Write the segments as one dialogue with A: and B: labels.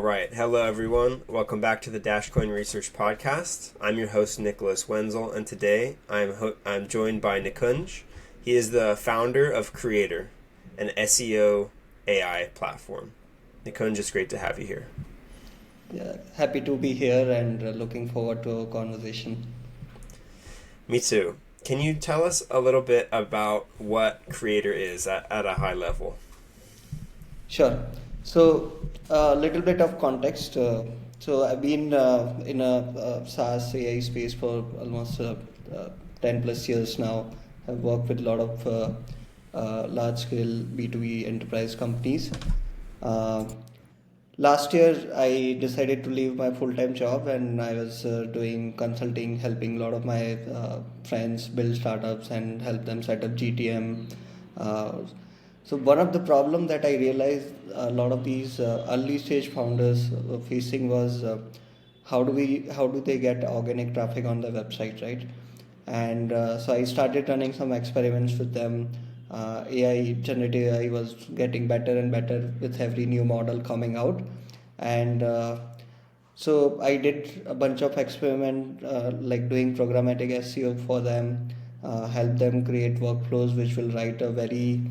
A: right. Hello, everyone. Welcome back to the Dashcoin Research Podcast. I'm your host, Nicholas Wenzel, and today I'm joined by Nikunj. He is the founder of Creator, an SEO AI platform. Nikunj, it's great to have you here.
B: Yeah, happy to be here and looking forward to our conversation.
A: Me too. Can you tell us a little bit about what Creator is at a high level?
B: Sure. So, a little bit of context. So, I've been in a SaaS AI space for almost 10 plus years now. I've worked with a lot of large scale B2B enterprise companies. Uh, Last year, I decided to leave my full time job and I was doing consulting, helping a lot of my friends build startups and help them set up GTM. Uh, so, one of the problem that I realized a lot of these early stage founders were facing was how do they get organic traffic on the website, right? And so I started running some experiments with them. AI, generative AI, was getting better and better with every new model coming out, and so I did a bunch of experiment like doing programmatic SEO for them, help them create workflows which will write a very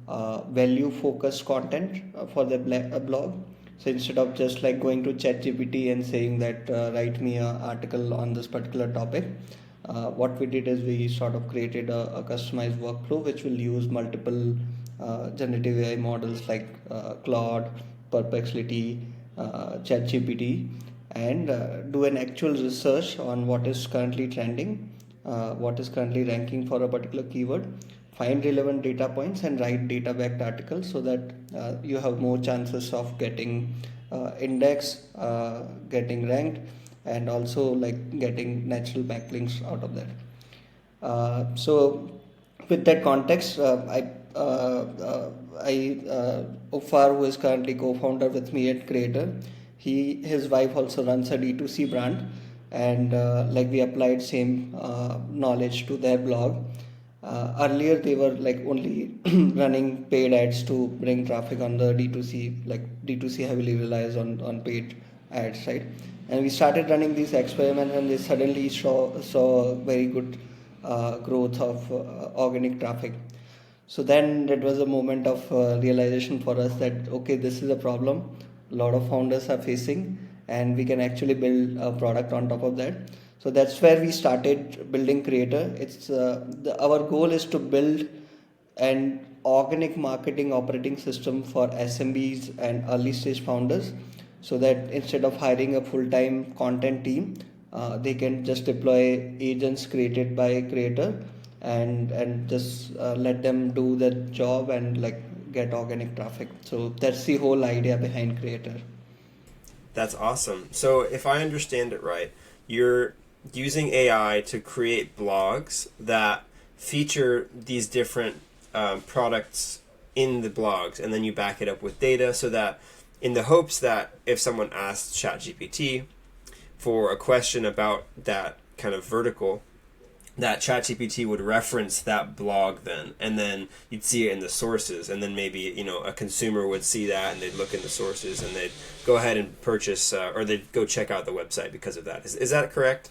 B: value focused content for their blog. So instead of just like going to ChatGPT and saying that write me an article on this particular topic, what we did is we sort of created a customized workflow which will use multiple generative AI models like Claude, Perplexity, ChatGPT, and do an actual research on what is currently trending, what is currently ranking for a particular keyword, find relevant data points, and write data backed articles so that you have more chances of getting index, getting ranked, and also like getting natural backlinks out of that. So, with that context, Ufar, who is currently co-founder with me at Creator, his wife also runs a D2C brand, and like we applied same knowledge to their blog. Earlier, they were like only running paid ads to bring traffic on the D2C. Like D2C heavily relies on paid ads, right? And we started running these experiments, and they suddenly saw very good growth of organic traffic. So then it was a moment of realization for us that okay, this is a problem a lot of founders are facing, and we can actually build a product on top of that. So that's where we started building Creator. Our goal is to build an organic marketing operating system for SMBs and early stage founders, so that instead of hiring a full time content team, they can just deploy agents created by Creator and just let them do the job and like get organic traffic. So that's the whole idea behind Creator.
A: That's awesome. So, if I understand it right, you're using AI to create blogs that feature these different products in the blogs, and then you back it up with data so that, in the hopes that if someone asks ChatGPT for a question about that kind of vertical, that ChatGPT would reference that blog then, and then you'd see it in the sources, and then maybe a consumer would see that and they'd look in the sources and they'd go ahead and purchase or they'd go check out the website because of that. Is that correct?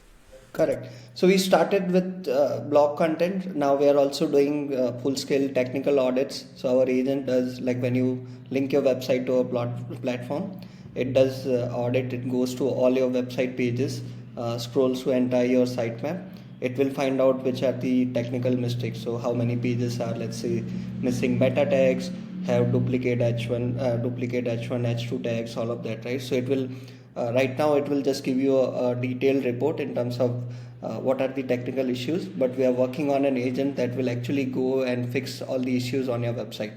B: Correct. So we started with blog content. Now we are also doing full-scale technical audits. So our agent does, like when you link your website to a platform, it does audit. It goes to all your website pages, scrolls to entire your sitemap. It will find out which are the technical mistakes. So how many pages are, let's say, missing meta tags, have duplicate H1, H2 tags, all of that, right? So it will right now it will just give you a detailed report in terms of what are the technical issues, but we are working on an agent that will actually go and fix all the issues on your website.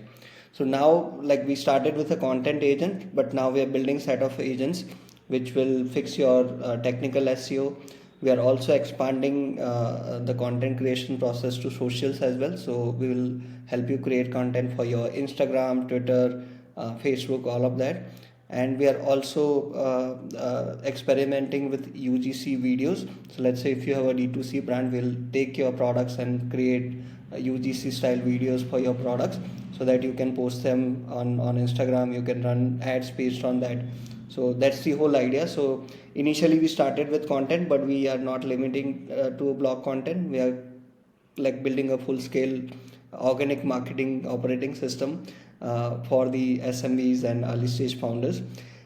B: So now, like we started with a content agent, but now we are building set of agents which will fix your technical SEO. We are also expanding the content creation process to socials as well. So we will help you create content for your Instagram, Twitter, Facebook, all of that. And we are also experimenting with UGC videos. So let's say if you have a D2C brand, we'll take your products and create UGC style videos for your products so that you can post them on Instagram. You can run ads based on that. So that's the whole idea. So initially we started with content, but we are not limiting to a blog content. We are like building a full scale organic marketing operating system for the SMBs and early stage founders.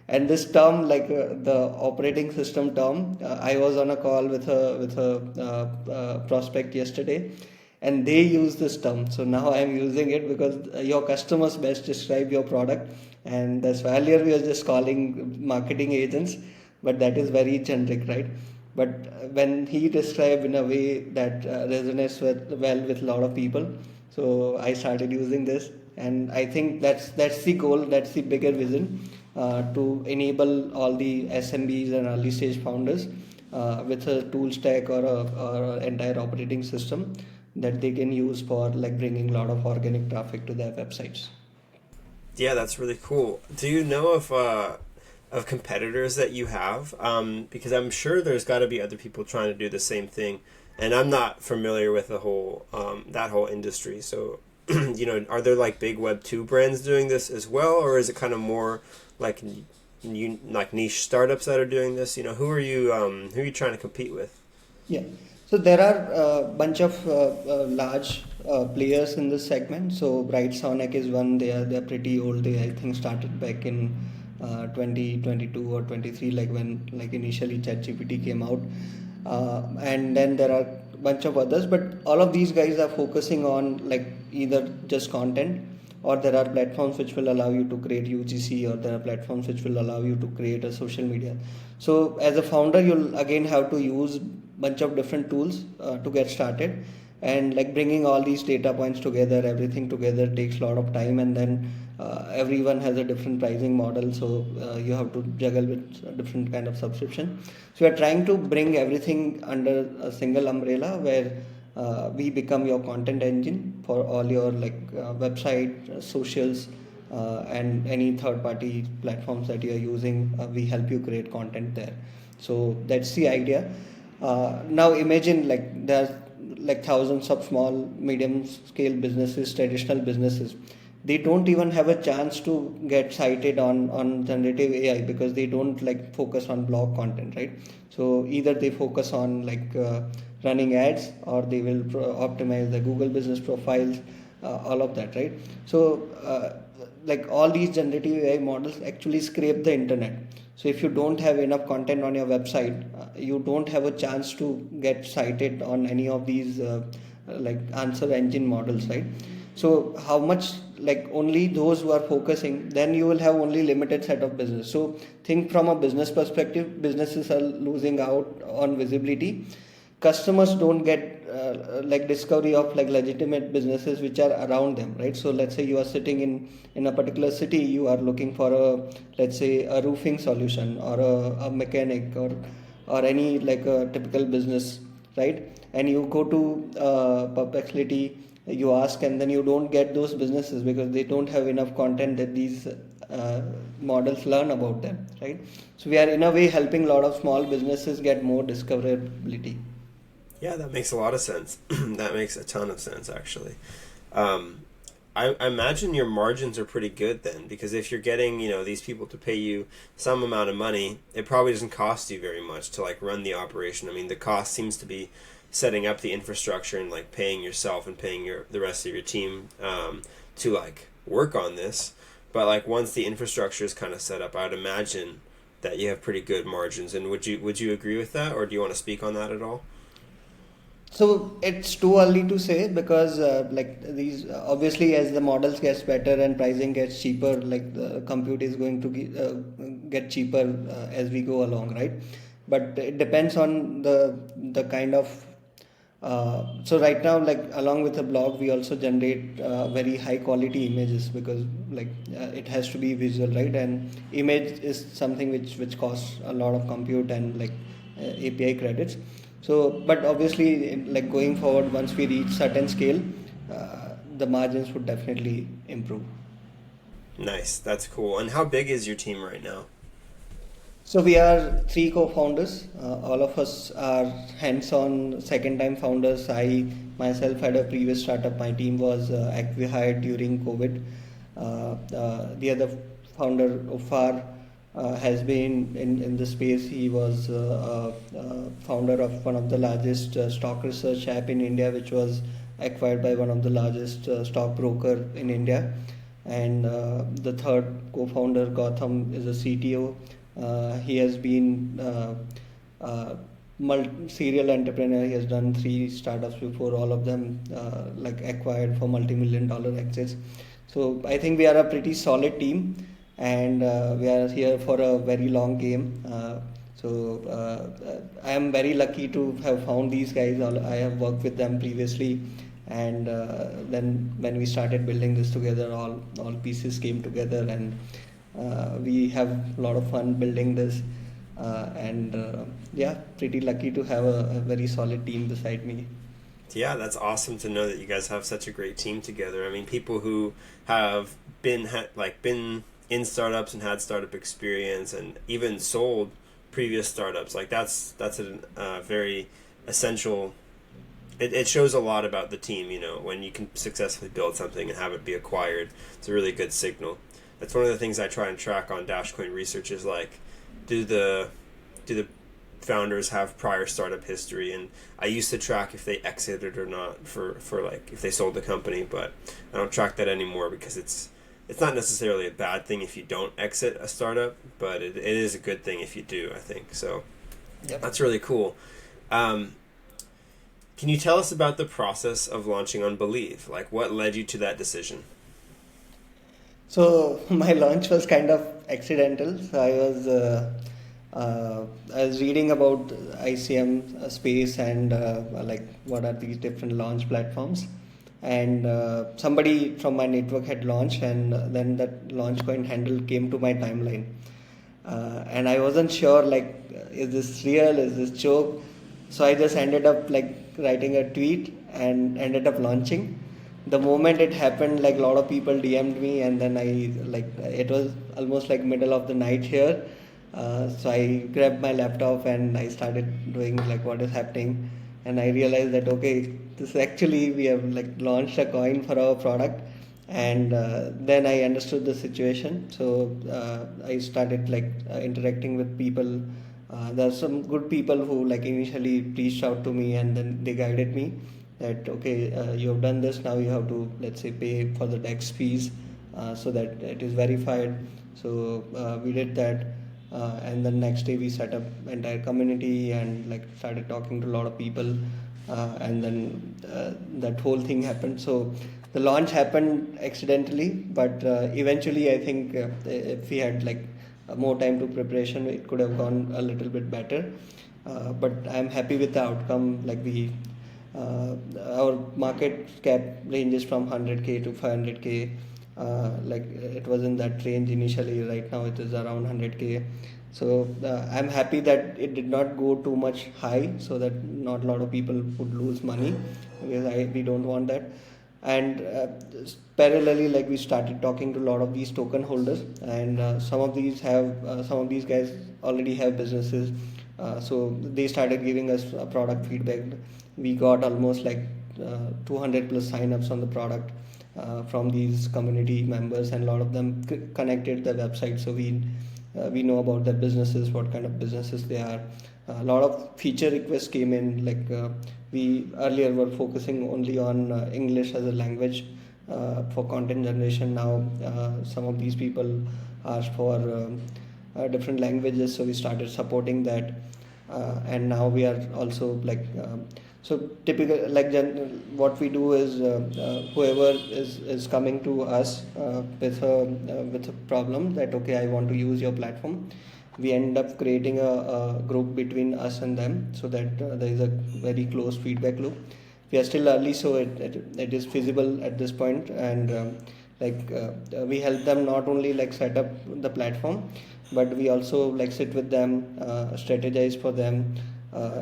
B: And this term, like the operating system term, I was on a call with a prospect yesterday, and they use this term. So now I am using it because your customers best describe your product, and that's why earlier we were just calling marketing agents, but that is very generic, right? But when he described in a way that resonates with a lot of people, so I started using this, and I think that's the goal, that's the bigger vision, to enable all the SMBs and early stage founders with a tool stack or entire operating system that they can use for like bringing a lot of organic traffic to their websites.
A: Yeah, that's really cool. Do you know of competitors that you have? Because I'm sure there's got to be other people trying to do the same thing, and I'm not familiar with the whole that whole industry. So, are there like big Web 2 brands doing this as well, or is it kind of more like like niche startups that are doing this? Who are you trying to compete with?
B: Yeah. So there are a bunch of large players in this segment. So Bright Sonic is one. They are pretty old. They I think started back in 2022 or 23, like when like initially ChatGPT came out. And then there are a bunch of others, but all of these guys are focusing on like either just content, or there are platforms which will allow you to create UGC, or there are platforms which will allow you to create a social media. So as a founder, you'll again have to use bunch of different tools to get started, and like bringing all these data points together, everything together takes a lot of time, and then everyone has a different pricing model, so you have to juggle with a different kind of subscription. So we are trying to bring everything under a single umbrella where we become your content engine for all your like website, socials, and any third party platforms that you are using. We help you create content there. So that's the idea. Now imagine like there's like thousands of small medium scale businesses, traditional businesses, they don't even have a chance to get cited on generative AI because they don't like focus on blog content, right? So either they focus on like running ads, or they will optimize the Google business profiles, all of that, right? So like all these generative AI models actually scrape the internet. So if you don't have enough content on your website, you don't have a chance to get cited on any of these like answer engine models, right? So how much, like only those who are focusing, then you will have only limited set of business. So think from a business perspective, businesses are losing out on visibility. Customers don't get like discovery of like legitimate businesses which are around them, right? So let's say you are sitting in a particular city, you are looking for a, let's say, a roofing solution, or a mechanic, or any like a typical business, right? And you go to perplexity, you ask, and then you don't get those businesses because they don't have enough content that these models learn about them, right? So we are in a way helping a lot of small businesses get more discoverability.
A: Yeah, that makes a lot of sense. That makes a ton of sense, actually. Um, I imagine your margins are pretty good then, because if you're getting, these people to pay you some amount of money, it probably doesn't cost you very much to like run the operation. I mean, the cost seems to be setting up the infrastructure and like paying yourself and paying the rest of your team to like work on this. But like once the infrastructure is kind of set up, I would imagine that you have pretty good margins. And would you agree with that, or do you want to speak on that at all?
B: So it's too early to say because like these obviously as the models gets better and pricing gets cheaper, like the compute is going to get cheaper as we go along, right? But it depends on the kind of so right now, like along with the blog, we also generate very high quality images because like it has to be visual, right? And image is something which costs a lot of compute and like API credits. So, but obviously, like going forward, once we reach certain scale, the margins would definitely improve.
A: Nice, that's cool. And how big is your team right now?
B: So we are three co-founders. All of us are hands-on second-time founders. I myself had a previous startup. My team was acqui-hired during COVID. The other founder, Ufar, has been in the space. He was founder of one of the largest stock research app in India, which was acquired by one of the largest stock broker in India. And the third co-founder, Gautam, is a CTO. He has been serial entrepreneur. He has done 3 startups before, all of them like acquired for multi-million-dollar exits. So I think we are a pretty solid team, and we are here for a very long game. I am very lucky to have found these guys. I have worked with them previously, and then when we started building this together, all pieces came together, and we have a lot of fun building this. And yeah, pretty lucky to have a very solid team beside me.
A: Yeah, that's awesome to know that you guys have such a great team together. I mean, people who have been in startups and had startup experience and even sold previous startups, like that's a very essential. It shows a lot about the team, when you can successfully build something and have it be acquired. It's a really good signal. That's one of the things I try and track on Dashcoin Research is like, do the founders have prior startup history? And I used to track if they exited or not for like if they sold the company, but I don't track that anymore because it's not necessarily a bad thing if you don't exit a startup, but it is a good thing if you do, I think. So
B: Yep.
A: that's really cool. Can you tell us about the process of launching Unbelieve? Like, what led you to that decision?
B: So my launch was kind of accidental. So I was reading about ICM space and like what are these different launch platforms, and somebody from my network had launched, and then that launch coin handle came to my timeline, and I wasn't sure like is this real, is this joke? So I just ended up like writing a tweet and ended up launching. The moment it happened, like a lot of people DM'd me, and then I like it was almost like middle of the night here. So I grabbed my laptop and I started doing like what is happening, and I realized that okay, this actually we have like launched a coin for our product, and then I understood the situation. So I started like interacting with people. There are some good people who like initially reached out to me, and then they guided me that okay, you have done this, now you have to, let's say, pay for the tax fees so that it is verified. So we did that, and the next day we set up entire community and like started talking to a lot of people, and then that whole thing happened. So the launch happened accidentally, but eventually I think if we had like more time to preparation, it could have gone a little bit better. But I'm happy with the outcome. Like our market cap ranges from 100k to 500k. Like it was in that range initially. Right now it is around 100k. So I'm happy that it did not go too much high, so that not a lot of people would lose money, because we don't want that. And parallelly, like we started talking to a lot of these token holders, and some of these guys already have businesses, so they started giving us product feedback. We got almost like 200 plus signups on the product from these community members, and a lot of them connected the website, so we know about their businesses, what kind of businesses they are. A lot of feature requests came in, like we earlier were focusing only on English as a language for content generation. Now some of these people asked for different languages, so we started supporting that. And now we are also like so typical like what we do is whoever is coming to us with a problem that okay, I want to use your platform, we end up creating a group between us and them, so that there is a very close feedback loop. We are still early, so it is feasible at this point, and we help them not only like set up the platform, but we also like sit with them, strategize for them.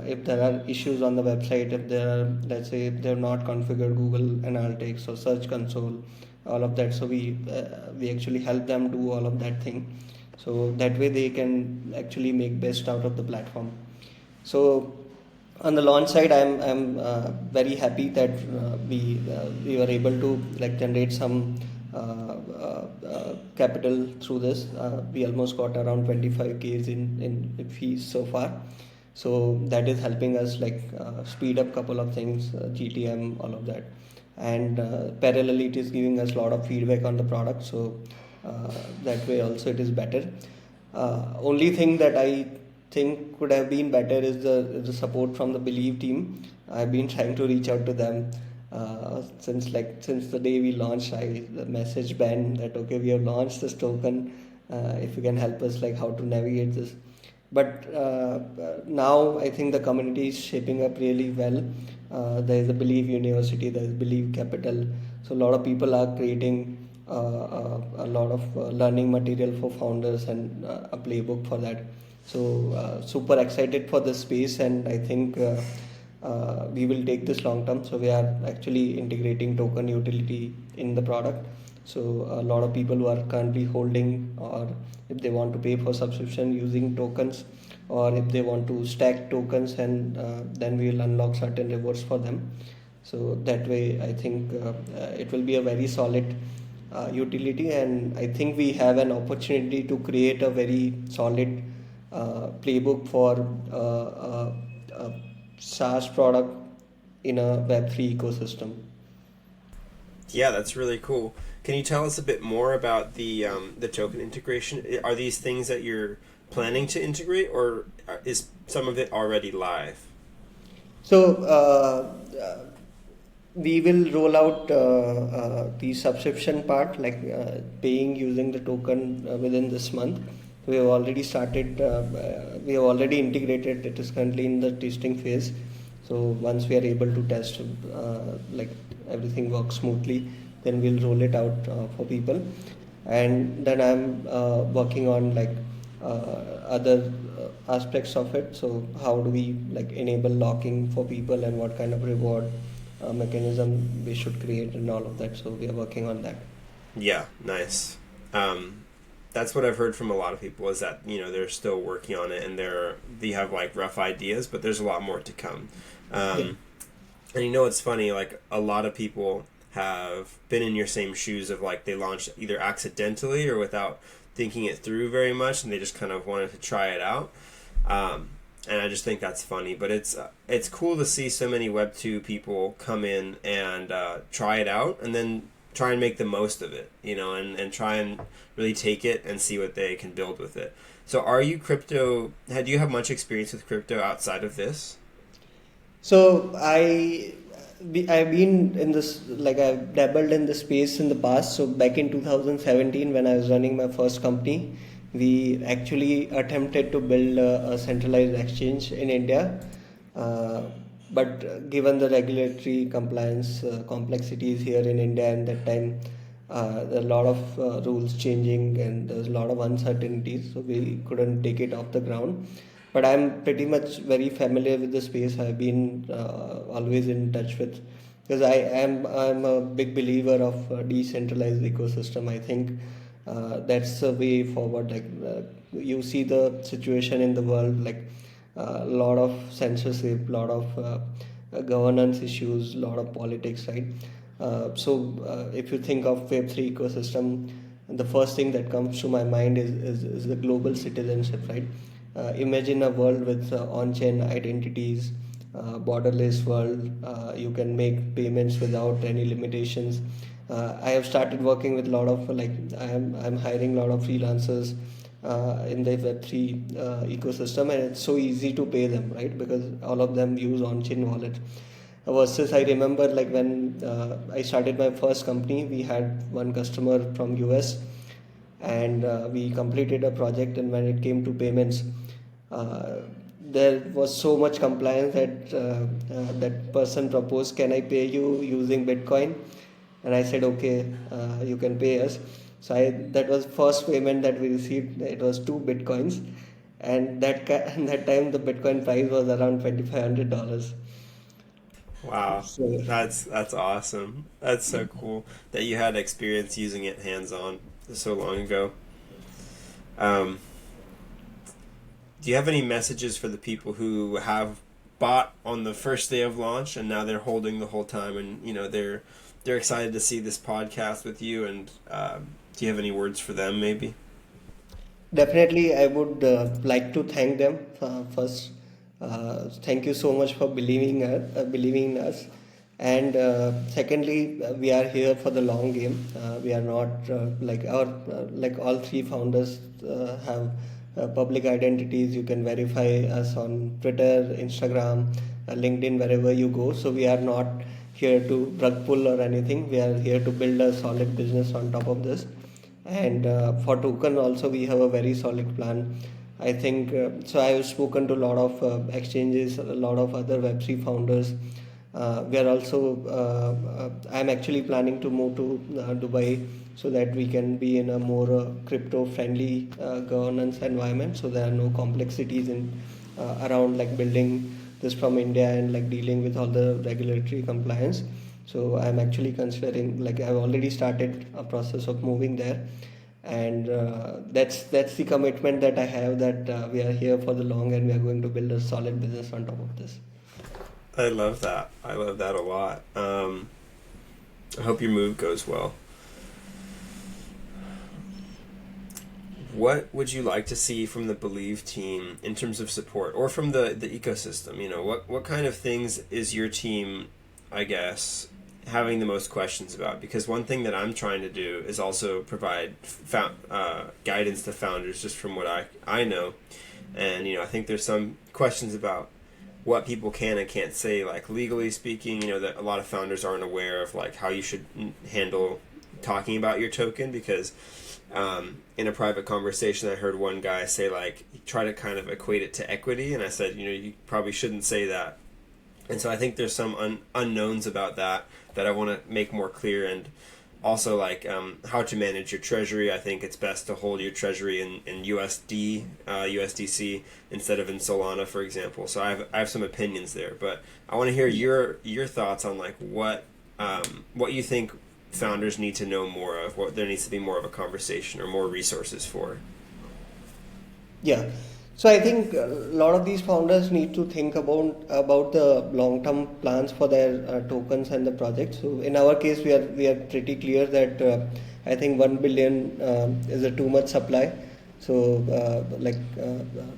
B: If there are issues on the website, if there are, let's say, if they're not configured Google Analytics or Search Console, all of that, so we actually help them do all of that thing, so that way they can actually make best out of the platform. So on the launch side, I'm very happy that we were able to like generate some capital through this. We almost got around 25K in fees so far. So that is helping us speed up couple of things, GTM, all of that. And parallelly, it is giving us a lot of feedback on the product. So that way also it is better. Only thing that I think could have been better is the support from the Believe team. I've been trying to reach out to them since the day we launched. I messaged Ben that okay, we have launched this token. If you can help us how to navigate this. But now I think the community is shaping up really well. There is a Believe University, there is Believe Capital. So a lot of people are creating a lot of learning material for founders and a playbook for that. So super excited for this space, and I think we will take this long term. So we are actually integrating token utility in the product. So a lot of people who are currently holding, or if they want to pay for subscription using tokens, or if they want to stack tokens, and then we will unlock certain rewards for them. So that way, I think it will be a very solid utility, and I think we have an opportunity to create a very solid playbook for a SaaS product in a Web3 ecosystem.
A: Yeah, that's really cool. Can you tell us a bit more about the token integration? Are these things that you're planning to integrate, or is some of it already live?
B: So we will roll out the subscription part, paying using the token within this month. We have already started. We have already integrated. It is currently in the testing phase. So once we are able to test, everything works smoothly, then we'll roll it out for people. And then I'm working on other aspects of it. So how do we enable locking for people, and what kind of reward mechanism we should create, and all of that. So we are working on that.
A: Yeah, nice. That's what I've heard from a lot of people, is that they're still working on it, and they have rough ideas, but there's a lot more to come. And it's funny, a lot of people have been in your same shoes of they launched either accidentally or without thinking it through very much, and they just kind of wanted to try it out. And I just think that's funny, but it's cool to see so many Web2 people come in and try it out, and then try and make the most of it, and try and really take it and see what they can build with it. So are you crypto, do you have much experience with crypto outside of this?
B: So I've been in this, I've dabbled in the space in the past. So back in 2017, when I was running my first company, we actually attempted to build a centralized exchange in India. But given the regulatory compliance complexities here in India, and that time there are a lot of rules changing, and there's a lot of uncertainties, so we couldn't take it off the ground. But I'm pretty much very familiar with the space. I've been always in touch with, because I'm a big believer of a decentralized ecosystem. I think that's the way forward. You see the situation in the world, a lot of censorship, lot of governance issues, lot of politics, right? So if you think of Web3 ecosystem, the first thing that comes to my mind is the global citizenship, right? Imagine a world with on-chain identities, borderless world. You can make payments without any limitations. I have started working with a lot of I'm hiring a lot of freelancers in the Web3 ecosystem, and it's so easy to pay them, right? Because all of them use on-chain wallet. Versus, I remember when I started my first company, we had one customer from US, and we completed a project, and when it came to payments, there was so much compliance that that person proposed, can I pay you using Bitcoin? And I said, okay, you can pay us. So that was first payment that we received. It was 2 Bitcoins, and that time the Bitcoin price was around $2,500.
A: Wow,
B: So
A: that's awesome. That's so cool that you had experience using it hands-on so long ago. Um, do you have any messages for the people who have bought on the first day of launch, and now they're holding the whole time, and they're excited to see this podcast with you, and Do you have any words for them, maybe?
B: Definitely, I would like to thank them first. Thank you so much for believing in us. And secondly, we are here for the long game. We are not like all three founders have public identities. You can verify us on Twitter, Instagram, LinkedIn, wherever you go. So we are not here to rug pull or anything. We are here to build a solid business on top of this. And for token also, we have a very solid plan. I think so. I have spoken to a lot of exchanges, a lot of other Web3 founders. We are also. I'm actually planning to move to Dubai so that we can be in a more crypto-friendly governance environment. So there are no complexities in around like building this from India and like dealing with all the regulatory compliance. So I'm actually considering, like I've already started a process of moving there, and that's the commitment that I have, that we are here for the long and we are going to build a solid business on top of this.
A: I love that. I love that a lot. I hope your move goes well. What would you like to see from the Believe team in terms of support, or from the ecosystem? What kind of things is your team, I guess, having the most questions about? Because one thing that I'm trying to do is also provide guidance to founders, just from what I know. And I think there's some questions about what people can and can't say, like legally speaking. That a lot of founders aren't aware of, like how you should handle talking about your token, because in a private conversation I heard one guy say, like, try to kind of equate it to equity, and I said, you probably shouldn't say that. And so I think there's some unknowns about that I want to make more clear. And also, like, how to manage your treasury. I think it's best to hold your treasury in USDC instead of in Solana, for example. So I have some opinions there, but I want to hear your thoughts on, like, what you think founders need to know more of, what there needs to be more of a conversation or more resources for.
B: Yeah. So I think a lot of these founders need to think about the long-term plans for their tokens and the project. So in our case, we are pretty clear that I think 1 billion is a too much supply. So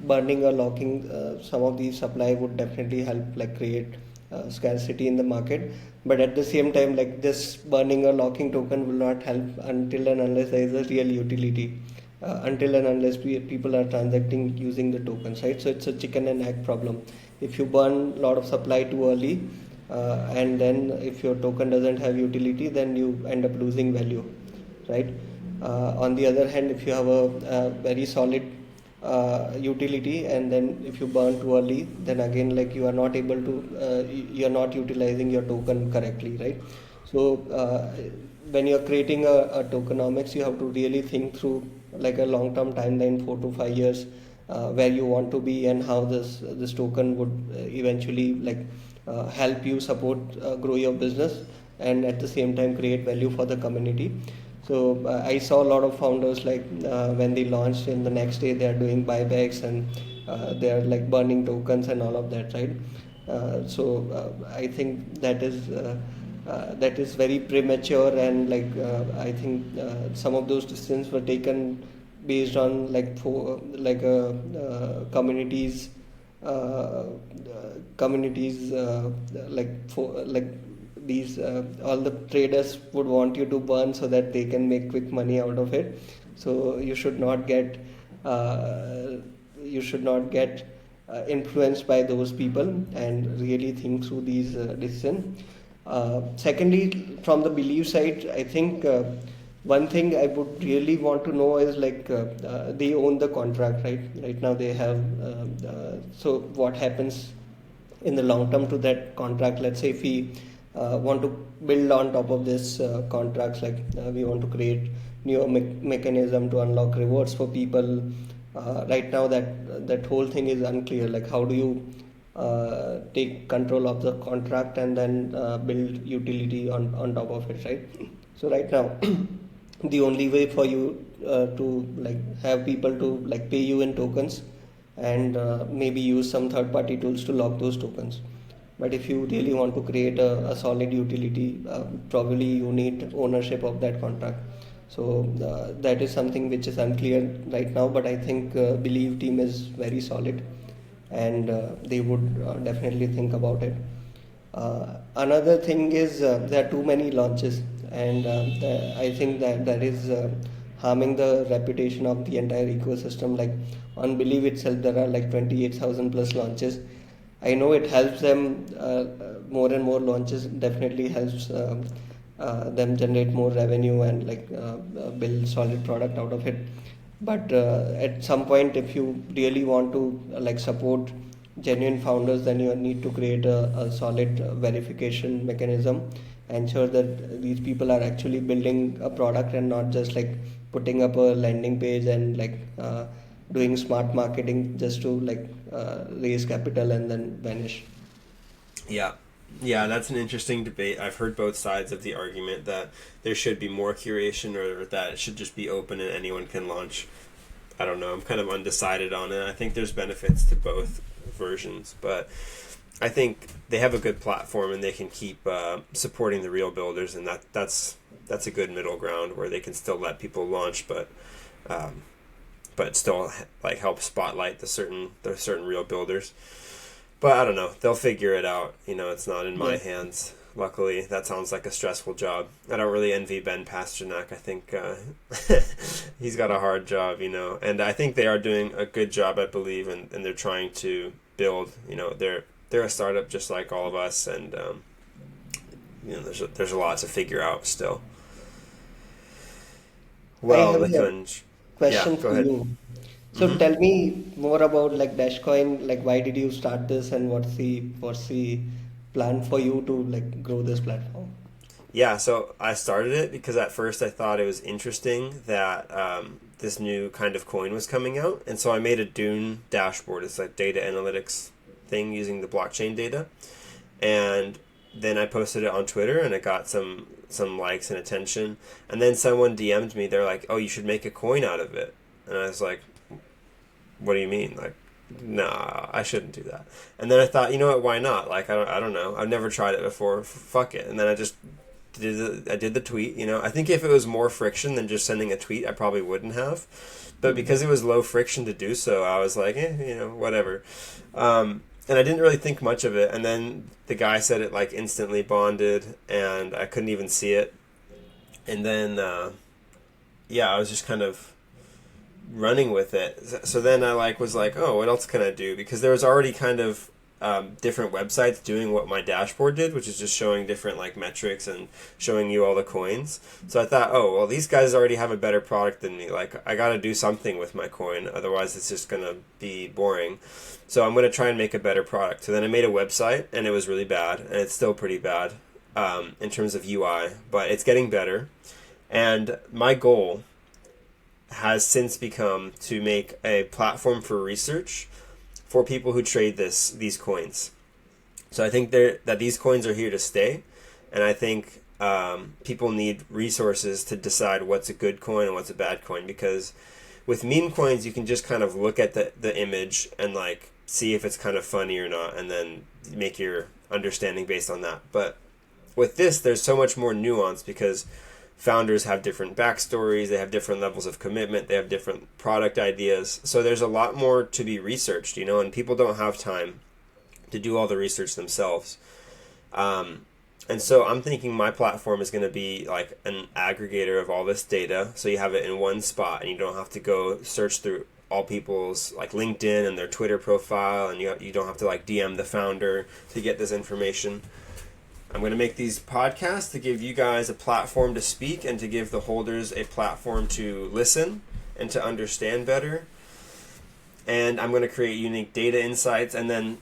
B: burning or locking some of these supply would definitely help, like create scarcity in the market. But at the same time, like this burning or locking token will not help until and unless there is a real utility, until and unless people are transacting using the tokens, right? So it's a chicken and egg problem. If you burn a lot of supply too early, and then if your token doesn't have utility, then you end up losing value, right? On the other hand, if you have a very solid utility, and then if you burn too early, then again, like you are not able to, you are not utilizing your token correctly, right? So when you're creating a tokenomics, you have to really think through like a long-term timeline, 4 to 5 years, where you want to be and how this token would eventually like help you support grow your business, and at the same time create value for the community. So I saw a lot of founders, like when they launched, in the next day they are doing buybacks, and they are like burning tokens and all of that, right? I think that is very premature, and like I think some of those decisions were taken based on like for like communities communities like for like these all the traders would want you to burn so that they can make quick money out of it. So uh, you should not get influenced by those people, and really think through these decisions. Secondly, from the belief side, I think one thing I would really want to know is like they own the contract, right? Right now they have. So what happens in the long term to that contract? Let's say if we want to build on top of this contracts, like we want to create new mechanism to unlock rewards for people. Right now that whole thing is unclear. Like how do you take control of the contract and then build utility on top of it, right? So right now the only way for you to like have people to like pay you in tokens, and maybe use some third party tools to lock those tokens. But if you really want to create a solid utility, probably you need ownership of that contract. So that is something which is unclear right now, but I think Believe team is very solid, and they would definitely think about it. Another thing is there are too many launches, and I think that is harming the reputation of the entire ecosystem. Like on Believe itself, there are like 28,000 plus launches. I know it helps them, more and more launches definitely helps them generate more revenue and like build solid product out of it. But at some point, if you really want to like support genuine founders, then you need to create a solid verification mechanism, ensure that these people are actually building a product and not just like putting up a landing page and like doing smart marketing just to like raise capital and then vanish.
A: Yeah. Yeah, that's an interesting debate. I've heard both sides of the argument that there should be more curation or that it should just be open and anyone can launch. I don't know. I'm kind of undecided on it. I think there's benefits to both versions, but I think they have a good platform and they can keep supporting the real builders, and that's a good middle ground where they can still let people launch, but still like help spotlight the certain real builders. But I don't know. They'll figure it out. It's not in my
B: Yeah.
A: hands. Luckily, that sounds like a stressful job. I don't really envy Ben Pasternak. I think he's got a hard job, and I think they are doing a good job, I believe, and they're trying to build. They're a startup just like all of us, and there's a lot to figure out still.
B: I
A: Well,
B: have a
A: Nikunj, yeah,
B: question
A: go
B: for
A: ahead.
B: you. So
A: Hmm.
B: tell me more about like Dashcoin. Like, why did you start this, and what's the plan for you to like grow this platform?
A: Yeah, so I started it because at first I thought it was interesting that this new kind of coin was coming out. And so I made a Dune dashboard. It's a data analytics thing using the blockchain data. And then I posted it on Twitter and it got some likes and attention. And then someone DM'd me. They're like, "Oh, you should make a coin out of it." And I was like, "What do you mean?" Like, nah, I shouldn't do that. And then I thought, you know what? Why not? Like, I don't know. I've never tried it before. Fuck it. And then I did the tweet. I think if it was more friction than just sending a tweet, I probably wouldn't have. But because it was low friction to do so, I was like, whatever. And I didn't really think much of it. And then the guy said it like instantly bonded, and I couldn't even see it. And then, yeah, I was just kind of running with it. So then I was like, oh, what else can I do? Because there was already kind of different websites doing what my dashboard did, which is just showing different like metrics and showing you all the coins. So I thought, oh, well, these guys already have a better product than me. Like, I got to do something with my coin, otherwise it's just gonna be boring. So I'm gonna try and make a better product. So then I made a website, and it was really bad, and it's still pretty bad in terms of UI, but it's getting better. And my goal has since become to make a platform for research for people who trade these coins. So I think that these coins are here to stay, and I think people need resources to decide what's a good coin and what's a bad coin. Because with meme coins, you can just kind of look at the image and like see if it's kind of funny or not, and then make your understanding based on that. But with this, there's so much more nuance because founders have different backstories, they have different levels of commitment, they have different product ideas. So there's a lot more to be researched, and people don't have time to do all the research themselves. And so I'm thinking my platform is going to be like an aggregator of all this data. So you have it in one spot and you don't have to go search through all people's like LinkedIn and their Twitter profile, and you don't have to like DM the founder to get this information. I'm going to make these podcasts to give you guys a platform to speak and to give the holders a platform to listen and to understand better. And I'm going to create unique data insights. And then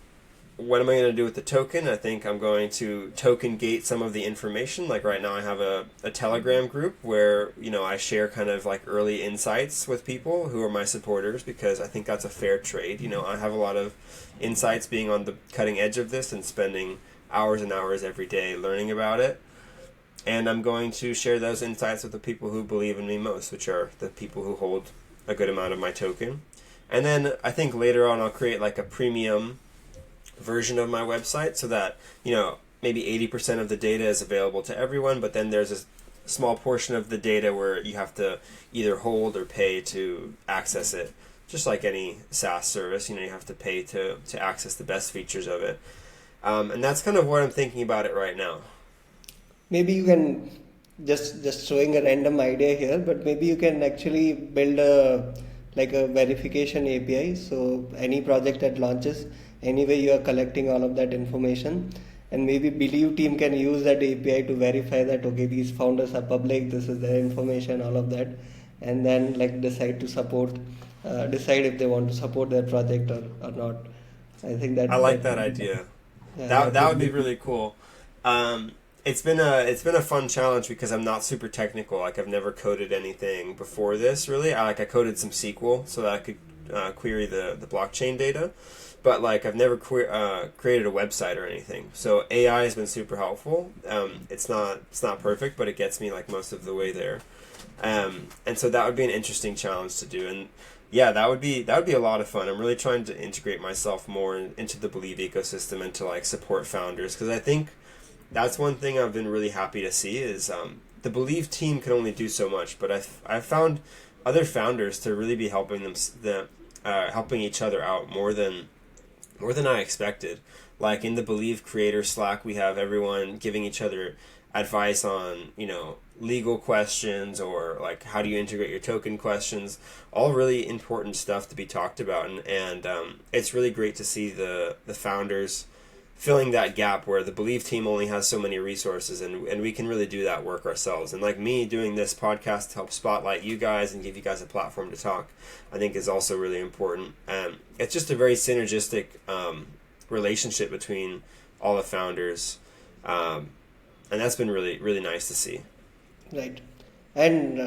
A: what am I going to do with the token? I think I'm going to token gate some of the information. Like right now I have a Telegram group where, I share kind of like early insights with people who are my supporters, because I think that's a fair trade. I have a lot of insights being on the cutting edge of this and spending hours and hours every day learning about it. And I'm going to share those insights with the people who believe in me most, which are the people who hold a good amount of my token. And then I think later on I'll create like a premium version of my website so that, maybe 80% of the data is available to everyone, but then there's small portion of the data where you have to either hold or pay to access it. Just like any SaaS service, you have to pay to access the best features of it. And that's kind of what I'm thinking about it right now.
B: Maybe you can just showing a random idea here, but maybe you can actually build a like a verification API. So any project that launches, anyway you are collecting all of that information, and maybe Believe team can use that API to verify that okay, these founders are public, this is their information, all of that, and then like decide if they want to support their project or not. I think
A: I
B: that
A: like
B: that
A: that
B: would be,
A: idea.
B: yeah,
A: That would be really cool. It's been a fun challenge because I'm not super technical. Like I've never coded anything before this. Really, I coded some SQL so that I could query the blockchain data, but like I've never created a website or anything. So AI has been super helpful. It's not perfect, but it gets me like most of the way there. And so that would be an interesting challenge to do. And yeah, that would be a lot of fun. I'm really trying to integrate myself more into the Believe ecosystem and to like support founders, because I think that's one thing I've been really happy to see is the Believe team can only do so much, but I've found other founders to really be helping each other out more than I expected. Like in the Believe creator Slack, we have everyone giving each other advice on, legal questions or like how do you integrate your token questions, all really important stuff to be talked about. And it's really great to see the founders filling that gap where the Believe team only has so many resources, and we can really do that work ourselves. And like me doing this podcast to help spotlight you guys and give you guys a platform to talk, I think is also really important. It's just a very synergistic relationship between all the founders, and that's been really, really nice to see.
B: right. And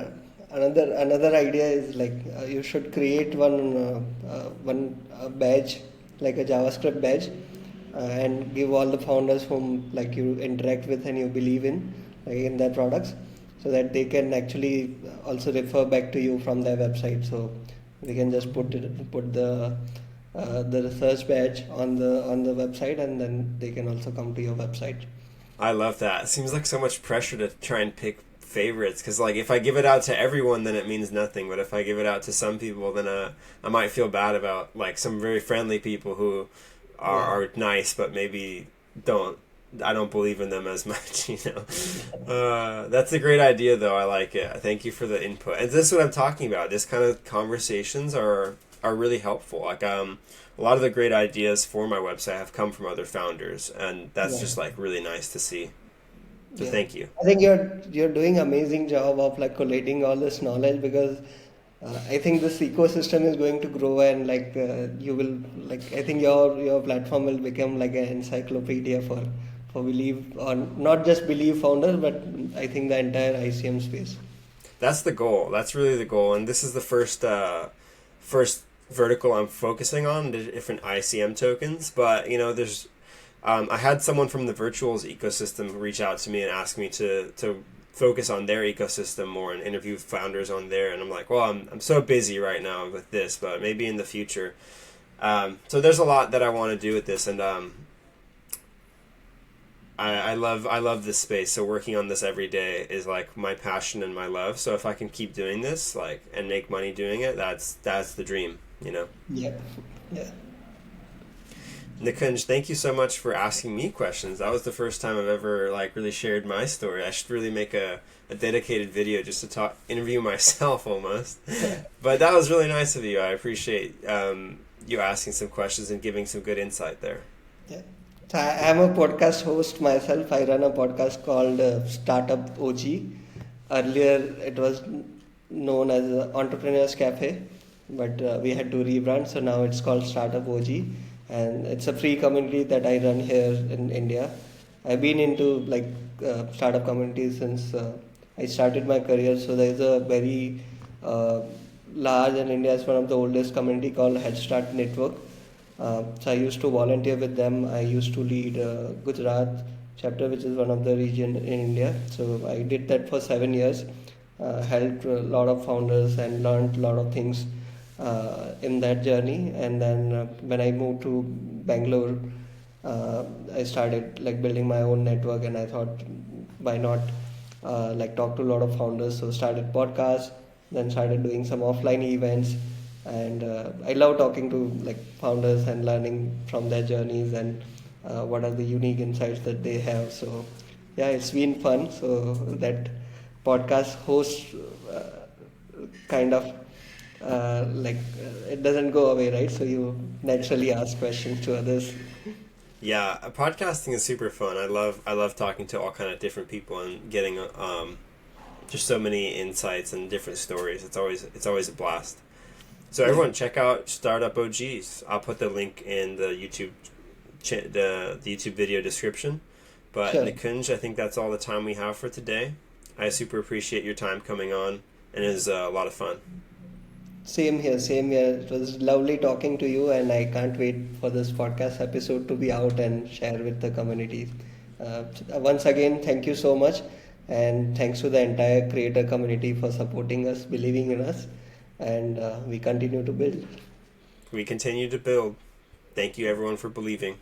B: another idea is like you should create one badge, like a JavaScript badge, and give all the founders whom like you interact with and you believe in, like in their products, so that they can actually also refer back to you from their website. So we can just put the research badge on the website, and then they can also come to your website.
A: I love that. It seems like so much pressure to try and pick favorites, because like if I give it out to everyone, then it means nothing. But if I give it out to some people, then I might feel bad about like some very friendly people who are nice, but maybe I don't believe in them as much. That's a great idea, though. I like it. Thank you for the input. And this is what I'm talking about. This kind of conversations are really helpful. Like a lot of the great ideas for my website have come from other founders, and that's
B: Yeah.
A: just like really nice to see. So
B: Yeah,
A: thank you.
B: I think you're doing amazing job of like collating all this knowledge, because I think this ecosystem is going to grow, and like you will like I think your platform will become like an encyclopedia for Believe, or not just Believe founders, but I think the entire ICM space.
A: That's the goal. That's really the goal, and this is the first vertical I'm focusing on, the different ICM tokens. But there's I had someone from the virtuals ecosystem reach out to me and ask me to focus on their ecosystem more and interview founders on there, and I'm like, well, I'm so busy right now with this, but maybe in the future. So there's a lot that I want to do with this, and I love this space. So working on this every day is like my passion and my love. So if I can keep doing this, like, and make money doing it, that's the dream.
B: Yeah, yeah,
A: Nikunj, thank you so much for asking me questions. That was the first time I've ever like really shared my story. I should really make a dedicated video just to interview myself almost. But that was really nice of you. I appreciate you asking some questions and giving some good insight there.
B: yeah. So I'm a podcast host myself. I run a podcast called Startup OG. Earlier, it was known as Entrepreneurs Cafe, but we had to rebrand, so now it's called Startup OG, and it's a free community that I run here in India. I've been into like startup communities since I started my career. So there is a very uh, large, and India is one of the oldest community called Head Start Network. So I used to volunteer with them. I used to lead Gujarat chapter, which is one of the region in India. So I did that for 7 years. Helped a lot of founders and learned a lot of things in that journey. And then when I moved to Bangalore, I started like building my own network, and I thought, why not like talk to a lot of founders. So started podcasts, then started doing some offline events, and I love talking to like founders and learning from their journeys and what are the unique insights that they have. So yeah, it's been fun. So that podcast host kind of it doesn't go away, right? So you naturally ask questions to others.
A: Yeah, podcasting is super fun. I love talking to all kind of different people and getting just so many insights and different stories. It's always a blast. So
B: Yeah,
A: everyone, check out Startup OGs. I'll put the link in the the YouTube video description. But
B: sure.
A: Nikunj, I think that's all the time we have for today. I super appreciate your time coming on, and it was a lot of fun.
B: Same here, same here. It was lovely talking to you, and I can't wait for this podcast episode to be out and share with the community. Once again, thank you so much, and thanks to the entire creator community for supporting us, believing in us, and we continue to build.
A: We continue to build. Thank you everyone for believing.